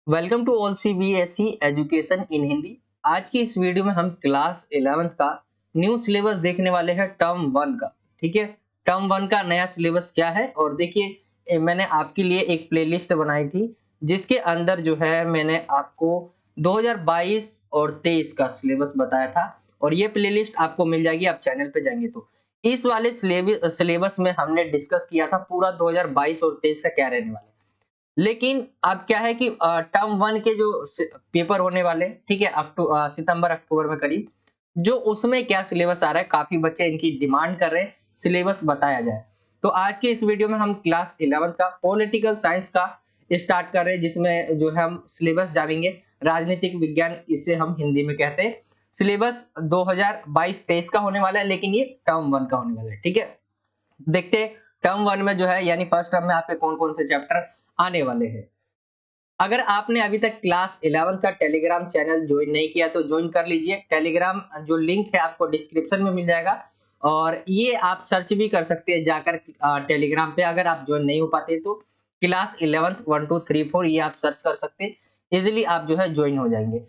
Welcome to all CBSE education in Hindi. आज की इस वीडियो में हम क्लास 11th का न्यू सिलेबस देखने वाले हैं टर्म वन का। ठीक है, टर्म वन का नया सिलेबस क्या है। और देखिए मैंने आपके लिए एक प्लेलिस्ट बनाई थी जिसके अंदर जो है मैंने आपको 2022 और 23 का सिलेबस बताया था और ये प्लेलिस्ट आपको मिल जाएगी आप चैनल पे जाएंगे तो। इस वाले सिलेबस में हमने डिस्कस किया था पूरा 2022 और 23 का क्या रहने वाला है। लेकिन अब क्या है कि टर्म वन के जो पेपर होने वाले, ठीक है, सितंबर अक्टूबर में करीब, जो उसमें क्या सिलेबस आ रहा है, काफी बच्चे इनकी डिमांड कर रहे हैं सिलेबस बताया जाए। तो आज के इस वीडियो में हम क्लास 11 का पॉलिटिकल साइंस का स्टार्ट कर रहे हैं, जिसमें जो है हम सिलेबस जानेंगे राजनीतिक विज्ञान, इसे हम हिंदी में कहते हैं। सिलेबस 2022-23 का होने वाला है, लेकिन ये टर्म वन का होने वाला है। ठीक है, देखते हैं टर्म वन में जो है यानी फर्स्ट टर्म में आपके कौन कौन से चैप्टर आने वाले हैं। अगर आपने अभी तक क्लास 11 का टेलीग्राम चैनल ज्वाइन नहीं किया तो ज्वाइन कर लीजिए। टेलीग्राम जो लिंक है आपको डिस्क्रिप्शन में मिल जाएगा और ये आप सर्च भी कर सकते हैं जाकर टेलीग्राम पे। अगर आप ज्वाइन नहीं हो पाते तो क्लास 11th 1 2 3 4 ये आप सर्च कर सकते हैं, इजिली आप जो है ज्वाइन हो जाएंगे।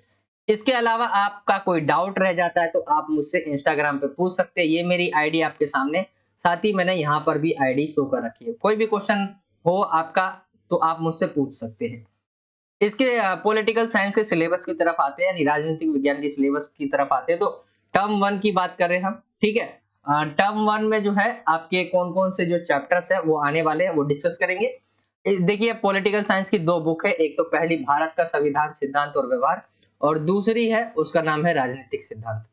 इसके अलावा आपका कोई डाउट रह जाता है तो आप मुझसे इंस्टाग्राम पे पूछ सकते हैं, ये मेरी आईडी आपके सामने, साथ ही मैंने यहाँ पर भी आईडी शो कर रखी है। कोई भी क्वेश्चन हो आपका तो आप मुझसे पूछ सकते हैं। इसके पॉलिटिकल साइंस के सिलेबस की तरफ आते हैं, यानी राजनीतिक विज्ञान की सिलेबस की तरफ आते हैं तो टर्म वन की बात कर रहे हैं हम। ठीक है, टर्म वन में जो है आपके कौन कौन से जो चैप्टर्स है वो आने वाले हैं वो डिस्कस करेंगे। देखिए पॉलिटिकल साइंस की दो बुक है, एक तो पहली भारत का संविधान सिद्धांत और व्यवहार और दूसरी है उसका नाम है राजनीतिक सिद्धांत।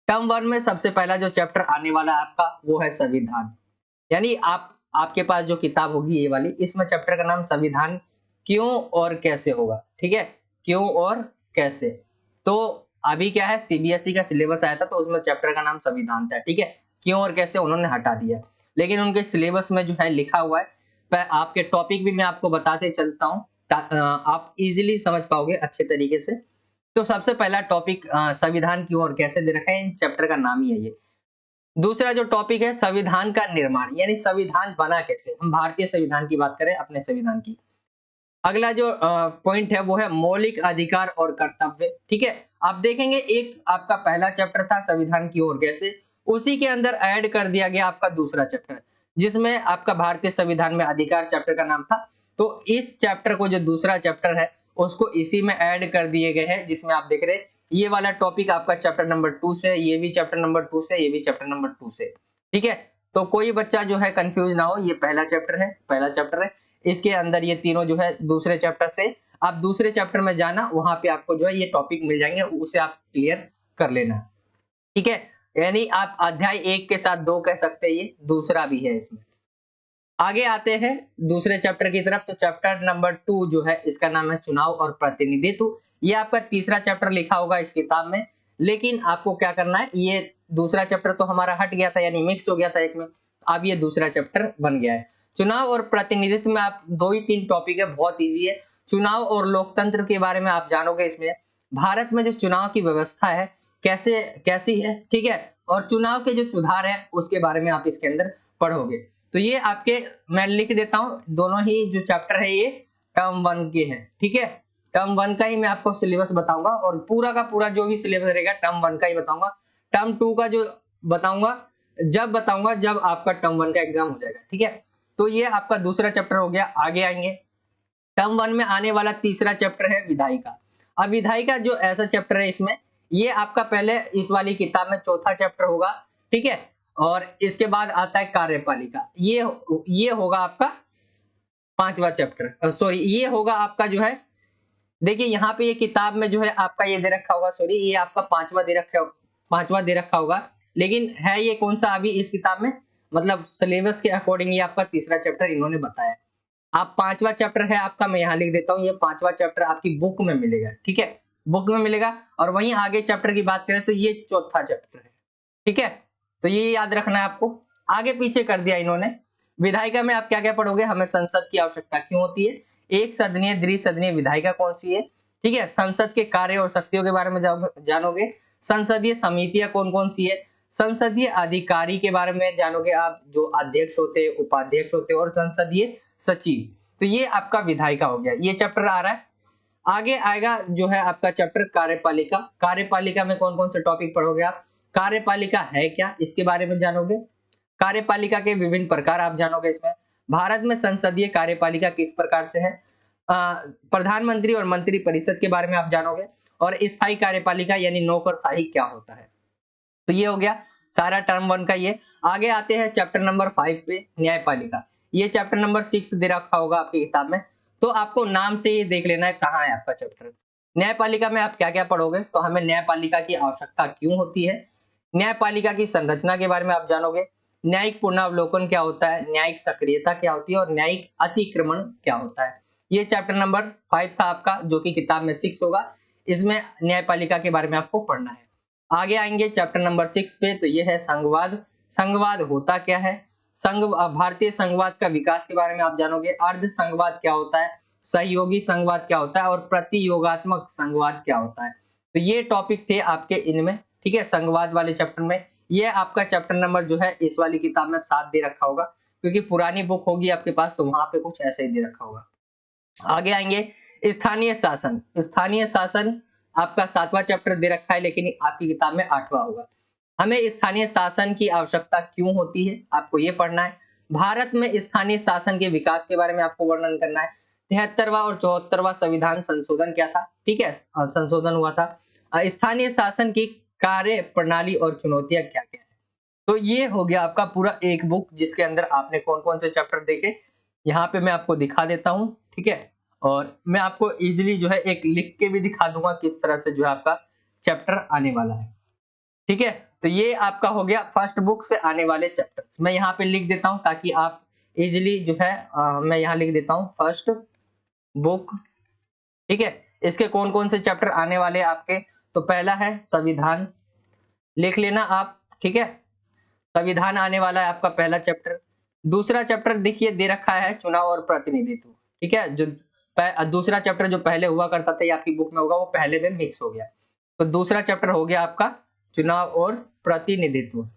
टर्म वन में सबसे पहला जो चैप्टर आने वाला है आपका वो है संविधान, यानी आपके पास जो किताब होगी ये वाली, इसमें चैप्टर का नाम संविधान क्यों और कैसे होगा। ठीक है, क्यों और कैसे। तो अभी क्या है, सीबीएसई का सिलेबस आया था तो उसमें चैप्टर का नाम संविधान था। ठीक है, क्यों और कैसे उन्होंने हटा दिया, लेकिन उनके सिलेबस में जो है लिखा हुआ है। आपके टॉपिक भी मैं आपको बताते चलता हूँ, आप इजीली समझ पाओगे अच्छे तरीके से। तो सबसे पहला टॉपिक संविधान क्यों और कैसे दे रखा है, इन चैप्टर का नाम ही है ये। दूसरा जो टॉपिक है संविधान का निर्माण, यानी संविधान बना कैसे, हम भारतीय संविधान की बात करें, अपने संविधान की। अगला जो पॉइंट है वो है मौलिक अधिकार और कर्तव्य। ठीक है, आप देखेंगे एक आपका पहला चैप्टर था संविधान की ओर कैसे, उसी के अंदर ऐड कर दिया गया आपका दूसरा चैप्टर जिसमें आपका भारतीय संविधान में अधिकार चैप्टर का नाम था। तो इस चैप्टर को जो दूसरा चैप्टर है उसको इसी में ऐड कर दिए गए हैं, जिसमें आप देख रहे हैं ये वाला टॉपिक आपका चैप्टर नंबर 2 से, ये भी चैप्टर नंबर 2 से, ये भी चैप्टर नंबर 2 से। ठीक है, तो कोई बच्चा जो है कंफ्यूज ना हो, ये पहला चैप्टर है, पहला चैप्टर है। इसके अंदर ये तीनों जो है दूसरे चैप्टर से, आप दूसरे चैप्टर में जाना, वहां पे आपको जो है ये टॉपिक मिल जाएंगे, उसे आप क्लियर कर लेना। ठीक है, यानी आप अध्याय 1 के साथ 2 कह सकते हैं, ये दूसरा भी है इसमें। आगे आते हैं दूसरे चैप्टर की तरफ, तो चैप्टर नंबर 2 जो है इसका नाम है चुनाव और प्रतिनिधित्व। ये आपका तीसरा चैप्टर लिखा होगा इस किताब में, लेकिन आपको क्या करना है, ये दूसरा चैप्टर तो हमारा हट गया था, यानी मिक्स हो गया था एक में, अब ये दूसरा चैप्टर बन गया है। चुनाव और प्रतिनिधित्व में आप 2 ही 3 टॉपिक है, बहुत ईजी है। चुनाव और लोकतंत्र के बारे में आप जानोगे इसमें, भारत में जो चुनाव की व्यवस्था है कैसे कैसी है। ठीक है, और चुनाव के जो सुधार है उसके बारे में आप इसके अंदर पढ़ोगे। तो ये आपके, मैं लिख देता हूँ, दोनों ही जो चैप्टर है ये टर्म वन के हैं। ठीक है, टर्म वन का ही मैं आपको सिलेबस बताऊंगा और पूरा का पूरा जो भी सिलेबस रहेगा टर्म वन का ही बताऊंगा। टर्म टू का जो बताऊंगा जब आपका टर्म वन का एग्जाम हो जाएगा। ठीक है, तो ये आपका दूसरा चैप्टर हो गया। आगे आएंगे, टर्म वन में आने वाला तीसरा चैप्टर है विधायिका। अब विधायिका जो ऐसा चैप्टर है इसमें, ये आपका पहले इस वाली किताब में चौथा चैप्टर होगा। ठीक है, और इसके बाद आता है कार्यपालिका, ये होगा आपका पांचवा चैप्टर, सॉरी ये होगा आपका जो है, देखिए यहाँ पे ये किताब में जो है आपका ये दे रखा होगा, सॉरी ये आपका पांचवा दे रखा होगा, लेकिन है ये कौन सा अभी इस किताब में, मतलब सिलेबस के अकॉर्डिंग ये आपका तीसरा चैप्टर इन्होंने बताया। आप पांचवा चैप्टर है आपका, मैं यहाँ लिख देता हूँ, ये पांचवा चैप्टर आपकी बुक में मिलेगा। ठीक है, बुक में मिलेगा। और वहीं आगे चैप्टर की बात करें तो ये चौथा चैप्टर है। ठीक है, तो ये याद रखना है आपको। आगे पीछे कर दिया इन्होंने। विधायिका में आप क्या क्या पढ़ोगे, हमें संसद की आवश्यकता क्यों होती है, एक सदनीय द्विसदनीय विधायिका कौन सी है। ठीक है, संसद के कार्य और शक्तियों के बारे में जानोगे। संसदीय समितियां कौन कौन सी है, संसदीय अधिकारी के बारे में जानोगे आप, जो अध्यक्ष होते उपाध्यक्ष होते और संसदीय सचिव। तो ये आपका विधायिका हो गया, ये चैप्टर आ रहा है। आगे आएगा जो है आपका चैप्टर कार्यपालिका। कार्यपालिका में कौन कौन से टॉपिक पढ़ोगे आप, कार्यपालिका है क्या इसके बारे में जानोगे, कार्यपालिका के विभिन्न प्रकार आप जानोगे इसमें, भारत में संसदीय कार्यपालिका किस प्रकार से है, प्रधानमंत्री और मंत्री परिषद के बारे में आप जानोगे, और स्थायी कार्यपालिका यानी नौकरशाही क्या होता है। तो ये हो गया सारा टर्म 1 का ये। आगे आते हैं चैप्टर नंबर 5 पे, न्यायपालिका। ये चैप्टर नंबर 6 दे रखा होगा आपकी किताब में, तो आपको नाम से ये देख लेना है कहाँ है आपका चैप्टर। न्यायपालिका में आप क्या क्या पढ़ोगे, तो हमें न्यायपालिका की आवश्यकता क्यों होती है, न्यायपालिका की संरचना के बारे में आप जानोगे, न्यायिक पुनरावलोकन क्या होता है, न्यायिक सक्रियता क्या होती है, और न्यायिक अतिक्रमण क्या होता है। ये चैप्टर नंबर 5 था आपका, जो कि किताब में 6 होगा। इसमें न्यायपालिका के बारे में आपको पढ़ना है। आगे आएंगे चैप्टर नंबर 6 पे, तो ये है संघवाद। संघवाद होता क्या है, भारतीय संघवाद का विकास के बारे में आप जानोगे, अर्ध संघवाद क्या होता है, सहयोगी संघवाद क्या होता है, और प्रतियोगात्मक संघवाद क्या होता है। तो ये टॉपिक थे आपके इनमें, ठीक है, संघवाद वाले चैप्टर में। ये आपका चैप्टर नंबर जो है इस वाली किताब में 7 दे रखा होगा, क्योंकि पुरानी बुक होगी आपके पास तो वहां पे कुछ ऐसे ही दे रखा होगा। आगे आएंगे स्थानीय शासन। स्थानीय शासन आपका 7वां चैप्टर दे रखा है, लेकिन आपकी किताब में 8वां होगा। हमें स्थानीय शासन की आवश्यकता क्यों होती है आपको ये पढ़ना है। भारत में स्थानीय शासन के विकास के बारे में आपको वर्णन करना है। 73वां और 74वां संविधान संशोधन क्या था, ठीक है, संशोधन हुआ था। स्थानीय शासन की कार्य प्रणाली और चुनौतियां क्या क्या है। तो ये हो गया आपका पूरा एक बुक, जिसके अंदर आपने कौन कौन से चैप्टर देखे, यहाँ पे मैं आपको दिखा देता हूँ, ठीक है। और मैं आपको इजीली जो है एक लिख के भी दिखा दूंगा किस तरह से जो है आपका चैप्टर आने वाला है, ठीक है। तो ये आपका हो गया फर्स्ट बुक से आने वाले चैप्टर्स। मैं यहाँ पे लिख देता हूँ ताकि आप इजीली जो है मैं यहाँ लिख देता हूँ फर्स्ट बुक, ठीक है। इसके कौन कौन से चैप्टर आने वाले हैं आपके, तो पहला है संविधान, लिख लेना आप, ठीक है। संविधान आने वाला है आपका पहला चैप्टर। दूसरा चैप्टर देखिए दे रखा है चुनाव और प्रतिनिधित्व, ठीक है। जो दूसरा चैप्टर जो पहले हुआ करता था ये आपकी बुक में होगा, वो पहले में मिक्स हो गया। तो दूसरा चैप्टर हो गया आपका चुनाव और प्रतिनिधित्व।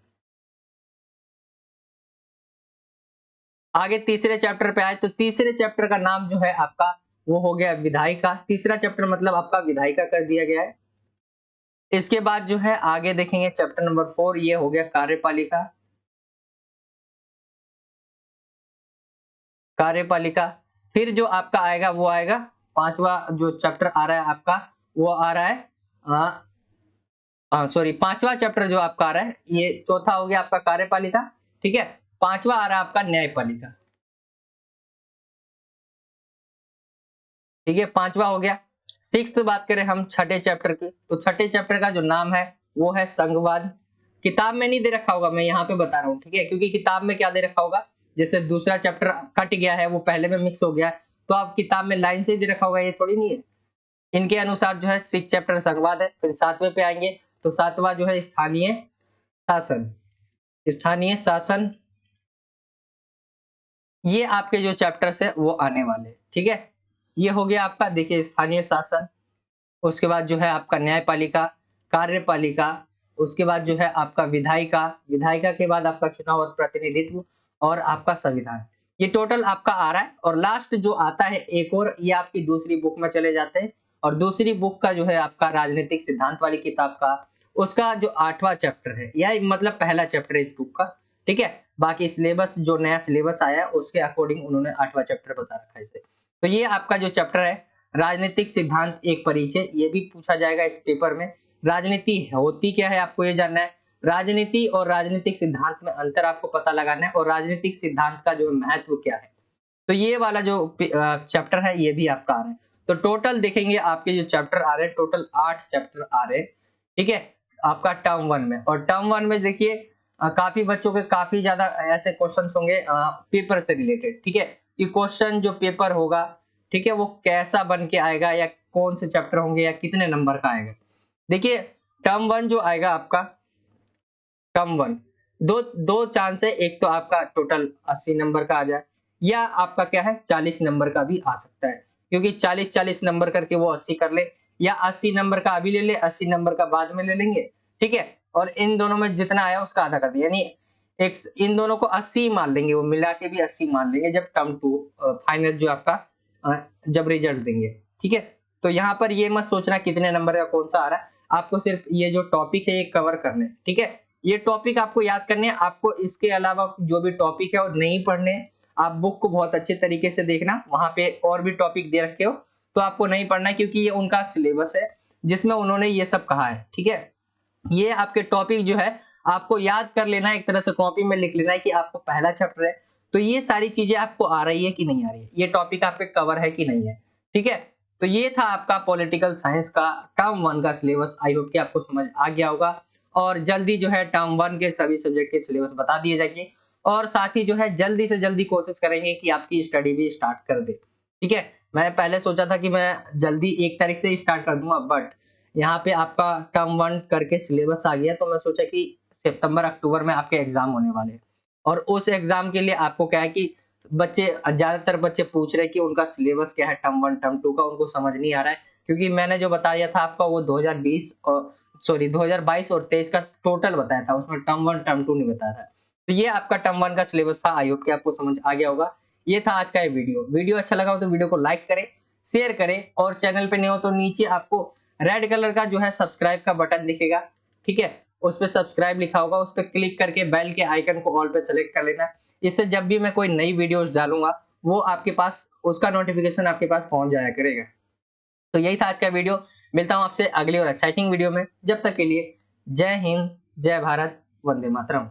आगे तीसरे चैप्टर पे आए, तो तीसरे चैप्टर का नाम जो है आपका वो हो गया विधायिका। तीसरा चैप्टर मतलब आपका विधायिका कर दिया गया है। इसके बाद जो है आगे देखेंगे चैप्टर नंबर 4, ये हो गया कार्यपालिका। कार्यपालिका फिर जो आपका आएगा वो आएगा 5वां जो चैप्टर आ रहा है आपका, वो आ रहा है सॉरी 5वां चैप्टर जो आपका आ रहा है, ये चौथा हो गया आपका कार्यपालिका, ठीक है। 5वां आ रहा है आपका न्यायपालिका, ठीक है, 5वां हो गया। सिक्स्थ बात करें हम छठे चैप्टर की, तो छठे चैप्टर का जो नाम है वो है संघवाद। किताब में नहीं दे रखा होगा, मैं यहाँ पे बता रहा हूँ, ठीक है, क्योंकि किताब में क्या दे रखा होगा, जैसे दूसरा चैप्टर कट गया है वो पहले में मिक्स हो गया है, तो आप किताब में लाइन से ही दे रखा होगा, ये थोड़ी नहीं है। इनके अनुसार जो है 6 चैप्टर संघवाद है। फिर 7वें पे आएंगे, तो 7वां जो है स्थानीय शासन। स्थानीय शासन ये आपके जो चैप्टर्स है वो आने वाले, ठीक है। ये हो गया आपका, देखिए स्थानीय शासन, उसके बाद जो है आपका न्यायपालिका, कार्यपालिका, उसके बाद जो है आपका विधायिका, विधायिका के बाद आपका चुनाव और प्रतिनिधित्व, और आपका संविधान। ये टोटल आपका आ रहा है। और लास्ट जो आता है एक और, ये आपकी दूसरी बुक में चले जाते हैं, और दूसरी बुक का जो है आपका राजनीतिक सिद्धांत वाली किताब का, उसका जो 8वां चैप्टर है, या मतलब पहला चैप्टर है इस बुक का, ठीक है। बाकी सिलेबस जो नया सिलेबस आया है उसके अकॉर्डिंग उन्होंने 8वां चैप्टर बता रखा है इसे। तो ये आपका जो चैप्टर है राजनीतिक सिद्धांत एक परिचय, ये भी पूछा जाएगा इस पेपर में। राजनीति होती क्या है आपको ये जानना है, राजनीति और राजनीतिक सिद्धांत में अंतर आपको पता लगाना है, और राजनीतिक सिद्धांत का जो महत्व क्या है। तो ये वाला जो चैप्टर है ये भी आपका आ रहा है। तो टोटल देखेंगे आपके जो चैप्टर आ रहे हैं, टोटल 8 चैप्टर आ रहे हैं, ठीक है, आपका टर्म 1 में। और टर्म 1 में देखिए काफी बच्चों के काफी ज्यादा ऐसे क्वेश्चंस होंगे पेपर से रिलेटेड, ठीक है, कि क्वेश्चन जो पेपर होगा, ठीक है, वो कैसा बन के आएगा, या कौन से चैप्टर होंगे, या कितने नंबर का आएगा। देखिए टर्म 1 जो आएगा आपका, टर्म 1 दो चांस है, एक तो आपका टोटल 80 नंबर का आ जाए, या आपका क्या है 40 नंबर का भी आ सकता है, क्योंकि 40-40 नंबर करके वो 80 कर ले, या 80 नंबर का अभी ले ले, 80 नंबर का बाद में ले लेंगे, ठीक है। और इन दोनों में जितना आया उसका आधा कर दिया, यानी एक इन दोनों को 80 मान लेंगे, वो मिला के भी 80 मान लेंगे जब टर्म 2 फाइनल जो आपका जब रिजल्ट देंगे, ठीक है। तो यहाँ पर ये मत सोचना कितने नंबर का कौन सा आ रहा है, आपको सिर्फ ये जो टॉपिक है ये कवर करने, ठीक है। ये टॉपिक आपको याद करने हैं, आपको इसके अलावा जो भी टॉपिक है और नहीं पढ़ने, आप बुक को बहुत अच्छे तरीके से देखना, वहां पे और भी टॉपिक दे रखे हो तो आपको नहीं पढ़ना है, क्योंकि ये उनका सिलेबस है जिसमें उन्होंने ये सब कहा है, ठीक है। ये आपके टॉपिक जो है आपको याद कर लेना है, एक तरह से कॉपी में लिख लेना है कि आपको पहला चैप्टर है तो ये सारी चीजें आपको आ रही है कि नहीं आ रही है, ये टॉपिक आपके कवर है कि नहीं है, ठीक है। तो ये था आपका पॉलिटिकल साइंस का टर्म 1 का सिलेबस। आई होप कि आपको समझ आ गया होगा, और जल्दी जो है टर्म 1 के सभी सब्जेक्ट के सिलेबस बता दिए जाएंगे, और साथ ही जो है जल्दी से जल्दी कोशिश करेंगे कि आपकी स्टडी भी स्टार्ट कर दे, ठीक है। मैं पहले सोचा था कि मैं जल्दी 1 तारीख से ही स्टार्ट कर दूंगा, बट यहाँ पे आपका टर्म 1 करके सिलेबस आ गया, तो मैं सोचा कि सितंबर अक्टूबर में आपके एग्जाम होने वाले हैं, और उस एग्जाम के लिए आपको क्या है कि बच्चे, ज्यादातर बच्चे पूछ रहे हैं कि उनका सिलेबस क्या है टर्म 1 टर्म 2 का, उनको समझ नहीं आ रहा है, क्योंकि मैंने जो बताया था आपका वो 2020 और 2022 और 23 का टोटल बताया था, उसमें टर्म 1 टर्म 2 नहीं बताया था। तो ये आपका टर्म 1 का सिलेबस था, आई होप कि आपको समझ आ गया होगा। ये था आज का ये वीडियो अच्छा लगा हो तो वीडियो को लाइक करें, शेयर करें, और चैनल पे नहीं हो तो नीचे आपको रेड कलर का जो है सब्सक्राइब का बटन दिखेगा, ठीक है, उस पर सब्सक्राइब लिखा होगा, उस पर क्लिक करके बेल के आइकन को ऑल पे सेलेक्ट कर लेना। इससे जब भी मैं कोई नई वीडियोस डालूंगा वो आपके पास, उसका नोटिफिकेशन आपके पास पहुंच जाया करेगा। तो यही था आज का वीडियो, मिलता हूं आपसे अगली और एक्साइटिंग वीडियो में, जब तक के लिए जय हिंद, जय भारत, वंदे मातरम।